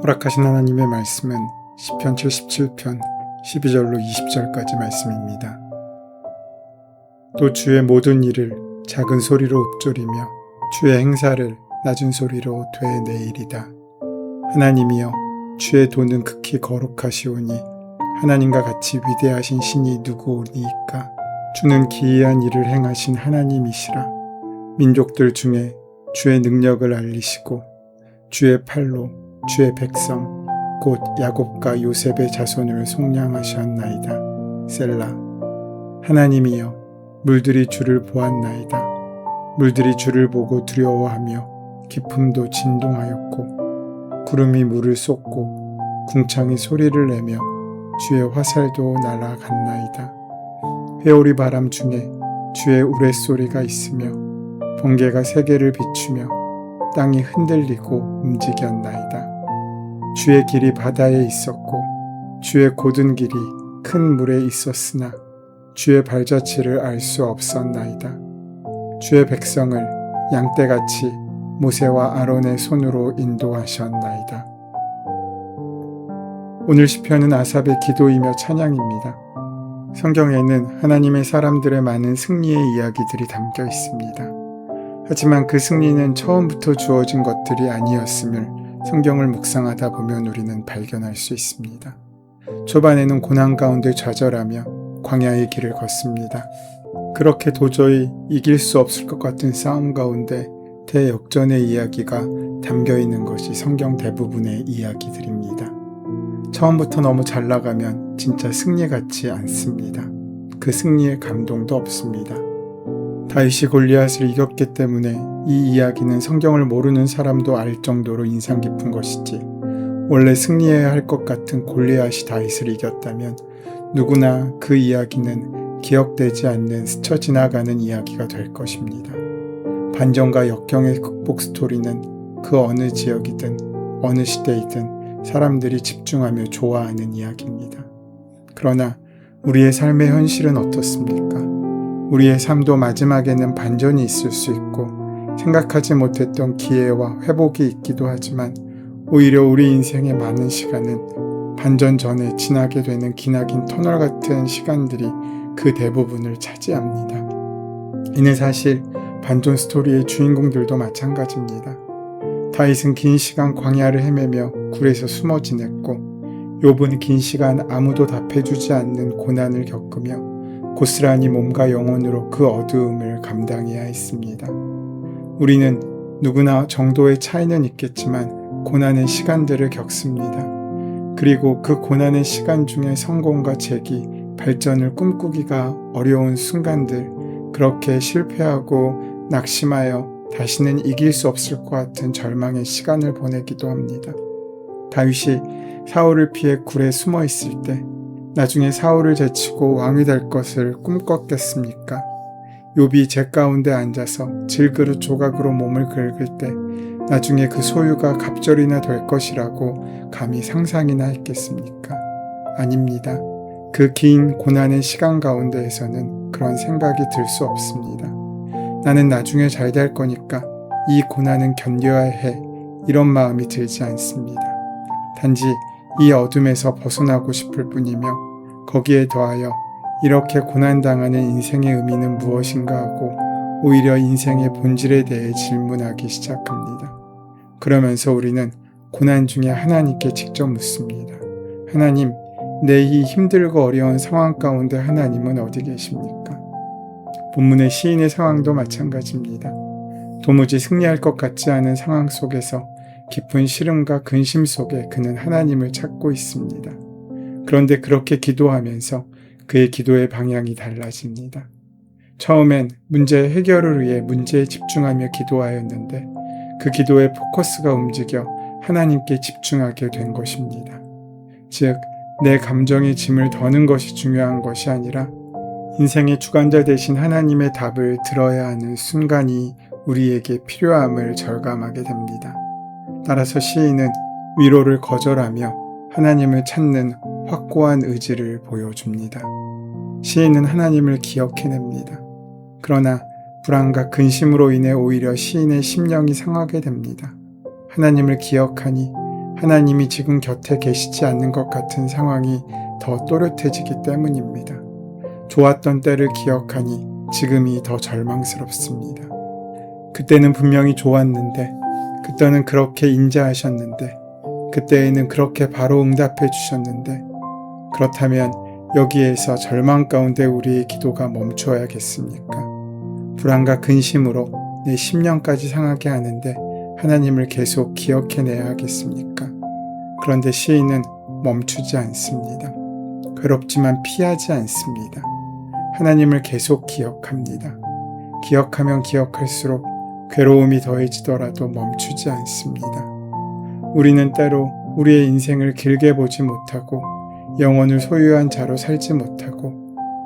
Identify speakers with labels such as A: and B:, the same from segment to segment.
A: 허락하신 하나님의 말씀은 시편 77편 12절로 20절까지 말씀입니다. 또 주의 모든 일을 작은 소리로 읊조리며 주의 행사를 낮은 소리로 되내이리다. 하나님이여, 주의 도는 극히 거룩하시오니 하나님과 같이 위대하신 신이 누구오니이까. 주는 기이한 일을 행하신 하나님이시라. 민족들 중에 주의 능력을 알리시고 주의 팔로 주의 백성 곧 야곱과 요셉의 자손을 속량하셨나이다. 셀라. 하나님이여, 물들이 주를 보았나이다. 물들이 주를 보고 두려워하며 깊음도 진동하였고 구름이 물을 쏟고 궁창이 소리를 내며 주의 화살도 날아갔나이다. 회오리 바람 중에 주의 우레소리가 있으며 번개가 세계를 비추며 땅이 흔들리고 움직였나이다. 주의 길이 바다에 있었고 주의 곧은 길이 큰 물에 있었으나 주의 발자취를 알 수 없었나이다. 주의 백성을 양떼같이 모세와 아론의 손으로 인도하셨나이다. 오늘 시편은 아삽의 기도이며 찬양입니다. 성경에는 하나님의 사람들의 많은 승리의 이야기들이 담겨 있습니다. 하지만 그 승리는 처음부터 주어진 것들이 아니었음을 성경을 묵상하다 보면 우리는 발견할 수 있습니다. 초반에는 고난 가운데 좌절하며 광야의 길을 걷습니다. 그렇게 도저히 이길 수 없을 것 같은 싸움 가운데 대역전의 이야기가 담겨 있는 것이 성경 대부분의 이야기들입니다. 처음부터 너무 잘 나가면 진짜 승리 같지 않습니다. 그 승리의 감동도 없습니다. 다윗이 골리앗을 이겼기 때문에 이 이야기는 성경을 모르는 사람도 알 정도로 인상 깊은 것이지, 원래 승리해야 할 것 같은 골리앗이 다윗을 이겼다면 누구나 그 이야기는 기억되지 않는 스쳐 지나가는 이야기가 될 것입니다. 반전과 역경의 극복 스토리는 그 어느 지역이든 어느 시대이든 사람들이 집중하며 좋아하는 이야기입니다. 그러나 우리의 삶의 현실은 어떻습니까? 우리의 삶도 마지막에는 반전이 있을 수 있고 생각하지 못했던 기회와 회복이 있기도 하지만 오히려 우리 인생의 많은 시간은 반전 전에 지나게 되는 기나긴 터널 같은 시간들이 그 대부분을 차지합니다. 이는 사실 반전 스토리의 주인공들도 마찬가지입니다. 다윗은 긴 시간 광야를 헤매며 굴에서 숨어 지냈고 욥은 긴 시간 아무도 답해주지 않는 고난을 겪으며 고스란히 몸과 영혼으로 그 어두움을 감당해야 했습니다. 우리는 누구나 정도의 차이는 있겠지만 고난의 시간들을 겪습니다. 그리고 그 고난의 시간 중에 성공과 재기, 발전을 꿈꾸기가 어려운 순간들, 그렇게 실패하고 낙심하여 다시는 이길 수 없을 것 같은 절망의 시간을 보내기도 합니다. 다윗이 사울을 피해 굴에 숨어 있을 때 나중에 사울을 제치고 왕이 될 것을 꿈꿨겠습니까? 욥이 재 가운데 앉아서 질그릇 조각으로 몸을 긁을 때 나중에 그 소유가 갑절이나 될 것이라고 감히 상상이나 했겠습니까? 아닙니다. 그 긴 고난의 시간 가운데에서는 그런 생각이 들 수 없습니다. 나는 나중에 잘 될 거니까 이 고난은 견뎌야 해, 이런 마음이 들지 않습니다. 단지 이 어둠에서 벗어나고 싶을 뿐이며 거기에 더하여 이렇게 고난당하는 인생의 의미는 무엇인가 하고 오히려 인생의 본질에 대해 질문하기 시작합니다. 그러면서 우리는 고난 중에 하나님께 직접 묻습니다. 하나님, 내 이 힘들고 어려운 상황 가운데 하나님은 어디 계십니까? 본문의 시인의 상황도 마찬가지입니다. 도무지 승리할 것 같지 않은 상황 속에서 깊은 시름과 근심 속에 그는 하나님을 찾고 있습니다. 그런데 그렇게 기도하면서 그의 기도의 방향이 달라집니다. 처음엔 문제 해결을 위해 문제에 집중하며 기도하였는데 그 기도의 포커스가 움직여 하나님께 집중하게 된 것입니다. 즉, 내 감정의 짐을 더는 것이 중요한 것이 아니라 인생의 주관자 되신 하나님의 답을 들어야 하는 순간이 우리에게 필요함을 절감하게 됩니다. 따라서 시인은 위로를 거절하며 하나님을 찾는 확고한 의지를 보여줍니다. 시인은 하나님을 기억해냅니다. 그러나 불안과 근심으로 인해 오히려 시인의 심령이 상하게 됩니다. 하나님을 기억하니 하나님이 지금 곁에 계시지 않는 것 같은 상황이 더 또렷해지기 때문입니다. 좋았던 때를 기억하니 지금이 더 절망스럽습니다. 그때는 분명히 좋았는데, 그때는 그렇게 인자하셨는데, 그때에는 그렇게 바로 응답해 주셨는데, 그렇다면 여기에서 절망 가운데 우리의 기도가 멈추어야겠습니까? 불안과 근심으로 내 심령까지 상하게 하는데 하나님을 계속 기억해내야 하겠습니까? 그런데 시인은 멈추지 않습니다. 괴롭지만 피하지 않습니다. 하나님을 계속 기억합니다. 기억하면 기억할수록 괴로움이 더해지더라도 멈추지 않습니다. 우리는 때로 우리의 인생을 길게 보지 못하고 영혼을 소유한 자로 살지 못하고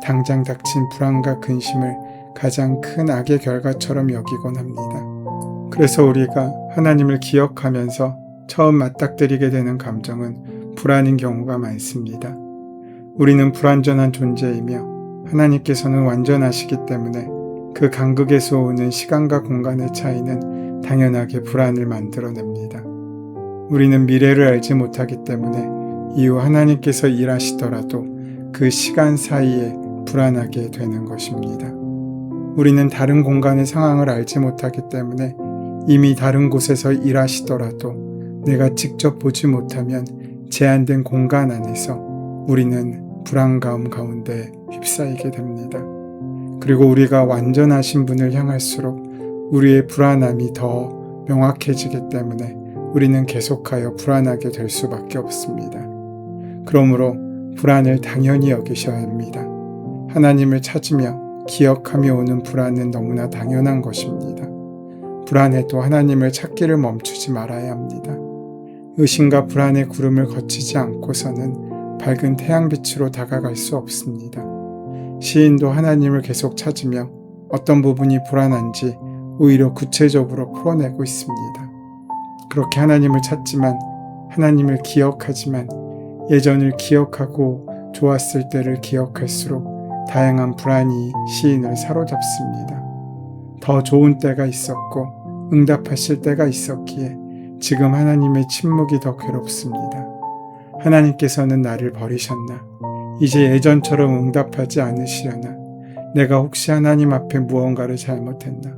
A: 당장 닥친 불안과 근심을 가장 큰 악의 결과처럼 여기곤 합니다. 그래서 우리가 하나님을 기억하면서 처음 맞닥뜨리게 되는 감정은 불안인 경우가 많습니다. 우리는 불완전한 존재이며 하나님께서는 완전하시기 때문에 그 간극에서 오는 시간과 공간의 차이는 당연하게 불안을 만들어냅니다. 우리는 미래를 알지 못하기 때문에 이후 하나님께서 일하시더라도 그 시간 사이에 불안하게 되는 것입니다. 우리는 다른 공간의 상황을 알지 못하기 때문에 이미 다른 곳에서 일하시더라도 내가 직접 보지 못하면 제한된 공간 안에서 우리는 불안감 가운데 휩싸이게 됩니다. 그리고 우리가 완전하신 분을 향할수록 우리의 불안함이 더 명확해지기 때문에 우리는 계속하여 불안하게 될 수밖에 없습니다. 그러므로 불안을 당연히 여기셔야 합니다. 하나님을 찾으며 기억하며 오는 불안은 너무나 당연한 것입니다. 불안해도 하나님을 찾기를 멈추지 말아야 합니다. 의심과 불안의 구름을 거치지 않고서는 밝은 태양빛으로 다가갈 수 없습니다. 시인도 하나님을 계속 찾으며 어떤 부분이 불안한지 오히려 구체적으로 풀어내고 있습니다. 그렇게 하나님을 찾지만, 하나님을 기억하지만, 예전을 기억하고 좋았을 때를 기억할수록 다양한 불안이 시인을 사로잡습니다. 더 좋은 때가 있었고 응답하실 때가 있었기에 지금 하나님의 침묵이 더 괴롭습니다. 하나님께서는 나를 버리셨나? 이제 예전처럼 응답하지 않으시려나? 내가 혹시 하나님 앞에 무언가를 잘못했나?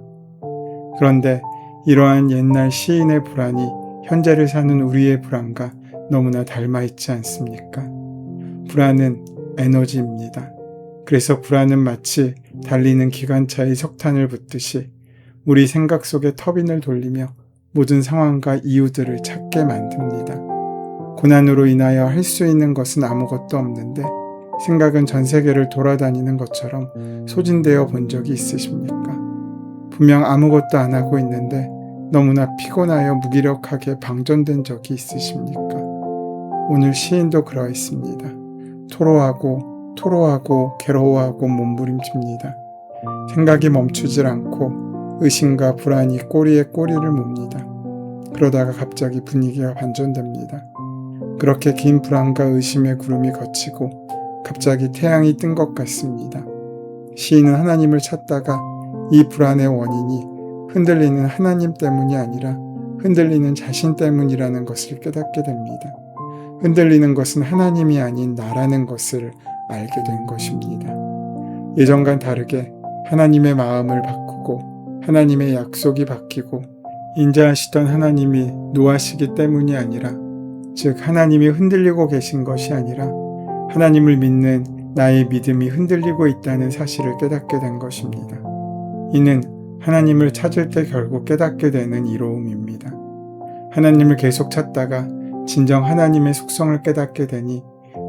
A: 그런데 이러한 옛날 시인의 불안이 현재를 사는 우리의 불안과 너무나 닮아 있지 않습니까? 불안은 에너지입니다. 그래서 불안은 마치 달리는 기관차에 석탄을 붓듯이 우리 생각 속에 터빈을 돌리며 모든 상황과 이유들을 찾게 만듭니다. 고난으로 인하여 할 수 있는 것은 아무것도 없는데 생각은 전 세계를 돌아다니는 것처럼 소진되어 본 적이 있으십니까? 분명 아무것도 안 하고 있는데 너무나 피곤하여 무기력하게 방전된 적이 있으십니까? 오늘 시인도 그러했습니다. 토로하고 괴로워하고 몸부림칩니다. 생각이 멈추질 않고 의심과 불안이 꼬리에 꼬리를 뭅니다. 그러다가 갑자기 분위기가 반전됩니다. 그렇게 긴 불안과 의심의 구름이 걷히고 갑자기 태양이 뜬 것 같습니다. 시인은 하나님을 찾다가 이 불안의 원인이 흔들리는 하나님 때문이 아니라 흔들리는 자신 때문이라는 것을 깨닫게 됩니다. 흔들리는 것은 하나님이 아닌 나라는 것을 알게 된 것입니다. 예전과는 다르게 하나님의 마음을 바꾸고 하나님의 약속이 바뀌고 인자하시던 하나님이 노하시기 때문이 아니라, 즉 하나님이 흔들리고 계신 것이 아니라 하나님을 믿는 나의 믿음이 흔들리고 있다는 사실을 깨닫게 된 것입니다. 이는 하나님을 찾을 때 결국 깨닫게 되는 이로움입니다. 하나님을 계속 찾다가 진정 하나님의 속성을 깨닫게 되니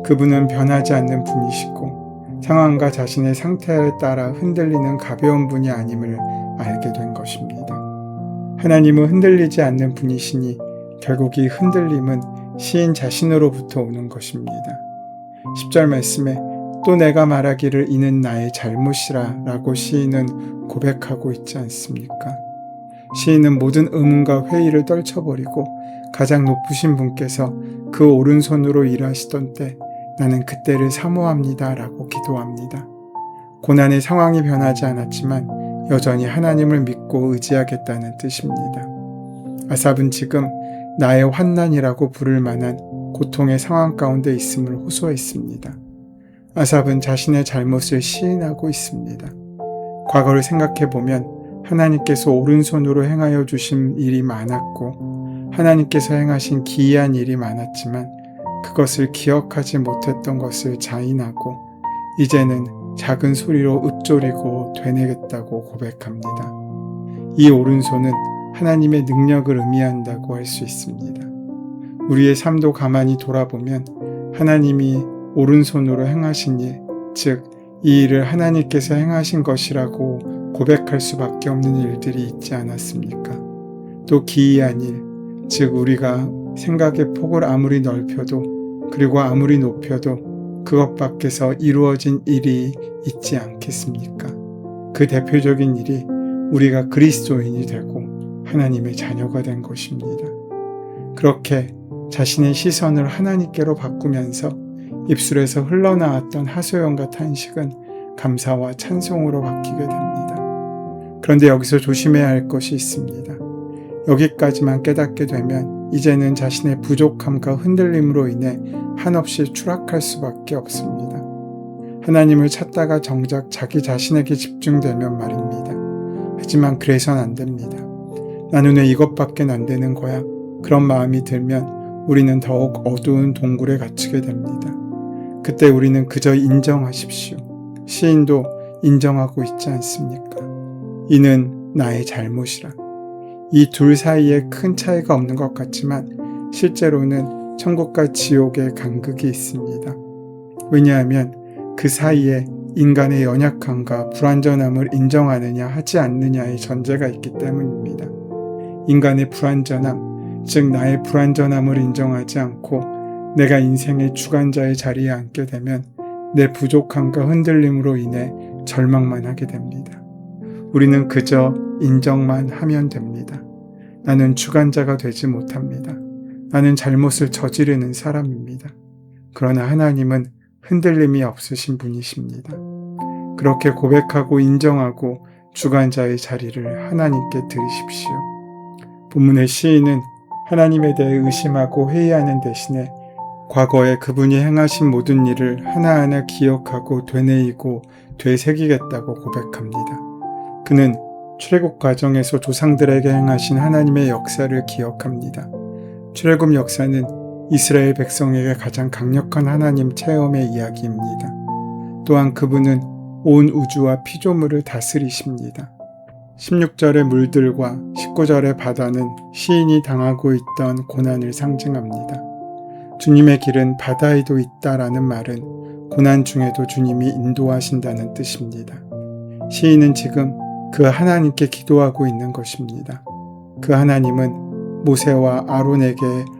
A: 그분은 변하지 않는 분이시고 상황과 자신의 상태에 따라 흔들리는 가벼운 분이 아님을 알게 된 것입니다. 하나님은 흔들리지 않는 분이시니 결국 이 흔들림은 시인 자신으로부터 오는 것입니다. 10절 말씀에 또 내가 말하기를 이는 나의 잘못이라 라고 시인은 고백하고 있지 않습니까? 시인은 모든 의문과 회의를 떨쳐버리고 가장 높으신 분께서 그 오른손으로 일하시던 때 나는 그때를 사모합니다 라고 기도합니다. 고난의 상황이 변하지 않았지만 여전히 하나님을 믿고 의지하겠다는 뜻입니다. 아삽은 지금 나의 환난이라고 부를 만한 고통의 상황 가운데 있음을 호소했습니다. 아삽은 자신의 잘못을 시인하고 있습니다. 과거를 생각해보면 하나님께서 오른손으로 행하여 주신 일이 많았고 하나님께서 행하신 기이한 일이 많았지만 그것을 기억하지 못했던 것을 자인하고 이제는 작은 소리로 읊조리고 되뇌겠다고 고백합니다. 이 오른손은 하나님의 능력을 의미한다고 할 수 있습니다. 우리의 삶도 가만히 돌아보면 하나님이 오른손으로 행하신 일, 즉 이 일을 하나님께서 행하신 것이라고 고백할 수밖에 없는 일들이 있지 않았습니까? 또 기이한 일, 즉 우리가 생각의 폭을 아무리 넓혀도 그리고 아무리 높여도 그것 밖에서 이루어진 일이 있지 않겠습니까? 그 대표적인 일이 우리가 그리스도인이 되고 하나님의 자녀가 된 것입니다. 그렇게 자신의 시선을 하나님께로 바꾸면서 입술에서 흘러나왔던 하소연과 탄식은 감사와 찬송으로 바뀌게 됩니다. 그런데 여기서 조심해야 할 것이 있습니다. 여기까지만 깨닫게 되면 이제는 자신의 부족함과 흔들림으로 인해 한없이 추락할 수밖에 없습니다. 하나님을 찾다가 정작 자기 자신에게 집중되면 말입니다. 하지만 그래선 안 됩니다. 나는 왜 이것밖에 안 되는 거야? 그런 마음이 들면 우리는 더욱 어두운 동굴에 갇히게 됩니다. 그때 우리는 그저 인정하십시오. 시인도 인정하고 있지 않습니까? 이는 나의 잘못이라. 이 둘 사이에 큰 차이가 없는 것 같지만 실제로는 천국과 지옥의 간극이 있습니다. 왜냐하면 그 사이에 인간의 연약함과 불완전함을 인정하느냐 하지 않느냐의 전제가 있기 때문입니다. 인간의 불완전함, 즉 나의 불완전함을 인정하지 않고 내가 인생의 주관자의 자리에 앉게 되면 내 부족함과 흔들림으로 인해 절망만 하게 됩니다. 우리는 그저 인정만 하면 됩니다. 나는 주관자가 되지 못합니다. 나는 잘못을 저지르는 사람입니다. 그러나 하나님은 흔들림이 없으신 분이십니다. 그렇게 고백하고 인정하고 주관자의 자리를 하나님께 드리십시오. 본문의 시인은 하나님에 대해 의심하고 회의하는 대신에 과거에 그분이 행하신 모든 일을 하나하나 기억하고 되뇌이고 되새기겠다고 고백합니다. 그는 출애굽 과정에서 조상들에게 행하신 하나님의 역사를 기억합니다. 출애굽 역사는 이스라엘 백성에게 가장 강력한 하나님 체험의 이야기입니다. 또한 그분은 온 우주와 피조물을 다스리십니다. 16절의 물들과 19절의 바다는 시인이 당하고 있던 고난을 상징합니다. 주님의 길은 바다에도 있다라는 말은 고난 중에도 주님이 인도하신다는 뜻입니다. 시인은 지금 그 하나님께 기도하고 있는 것입니다. 그 하나님은 모세와 아론에게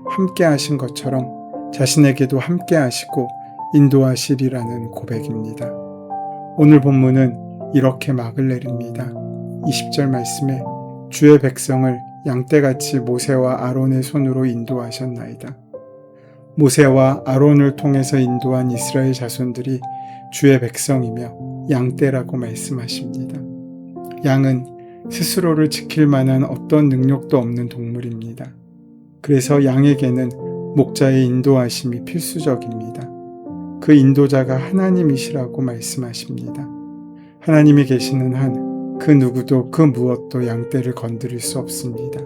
A: 함께 하신 것처럼 자신에게도 함께 하시고 인도하시리라는 고백입니다. 오늘 본문은 이렇게 막을 내립니다. 20절 말씀에 주의 백성을 양떼같이 모세와 아론의 손으로 인도하셨나이다. 모세와 아론을 통해서 인도한 이스라엘 자손들이 주의 백성이며 양떼라고 말씀하십니다. 양은 스스로를 지킬 만한 어떤 능력도 없는 동물입니다. 그래서 양에게는 목자의 인도하심이 필수적입니다. 그 인도자가 하나님이시라고 말씀하십니다. 하나님이 계시는 한 그 누구도 그 무엇도 양떼를 건드릴 수 없습니다.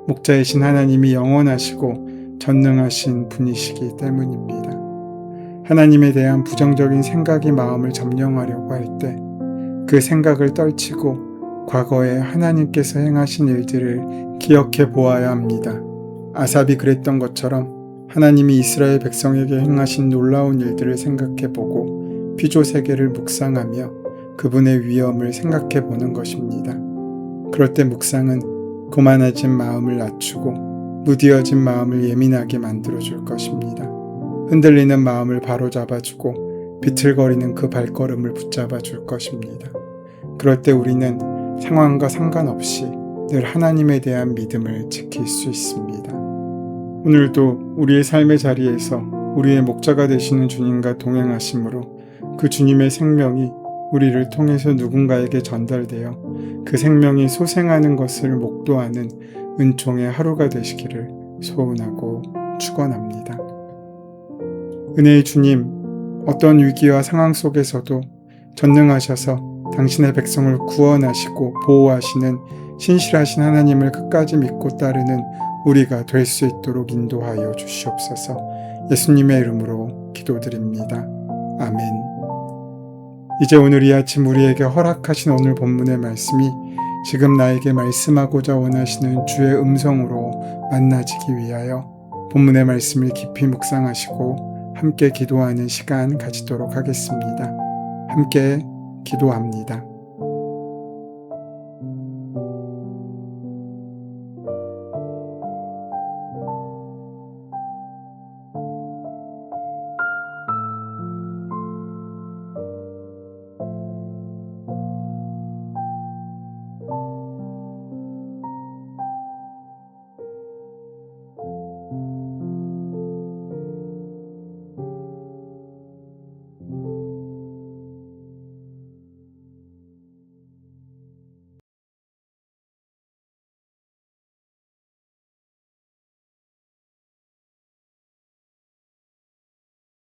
A: 목자이신 하나님이 영원하시고 전능하신 분이시기 때문입니다. 하나님에 대한 부정적인 생각이 마음을 점령하려고 할 때 그 생각을 떨치고 과거에 하나님께서 행하신 일들을 기억해 보아야 합니다. 아삽이 그랬던 것처럼 하나님이 이스라엘 백성에게 행하신 놀라운 일들을 생각해 보고 피조 세계를 묵상하며 그분의 위엄을 생각해 보는 것입니다. 그럴 때 묵상은 교만해진 마음을 낮추고 무디어진 마음을 예민하게 만들어 줄 것입니다. 흔들리는 마음을 바로잡아주고 비틀거리는 그 발걸음을 붙잡아 줄 것입니다. 그럴 때 우리는 상황과 상관없이 늘 하나님에 대한 믿음을 지킬 수 있습니다. 오늘도 우리의 삶의 자리에서 우리의 목자가 되시는 주님과 동행하심으로 그 주님의 생명이 우리를 통해서 누군가에게 전달되어 그 생명이 소생하는 것을 목도하는 은총의 하루가 되시기를 소원하고 축원합니다. 은혜의 주님, 어떤 위기와 상황 속에서도 전능하셔서 당신의 백성을 구원하시고 보호하시는 신실하신 하나님을 끝까지 믿고 따르는 우리가 될 수 있도록 인도하여 주시옵소서. 예수님의 이름으로 기도드립니다. 아멘. 이제 오늘 이 아침 우리에게 허락하신 오늘 본문의 말씀이 지금 나에게 말씀하고자 원하시는 주의 음성으로 만나지기 위하여 본문의 말씀을 깊이 묵상하시고 함께 기도하는 시간 가지도록 하겠습니다. 함께 기도합니다.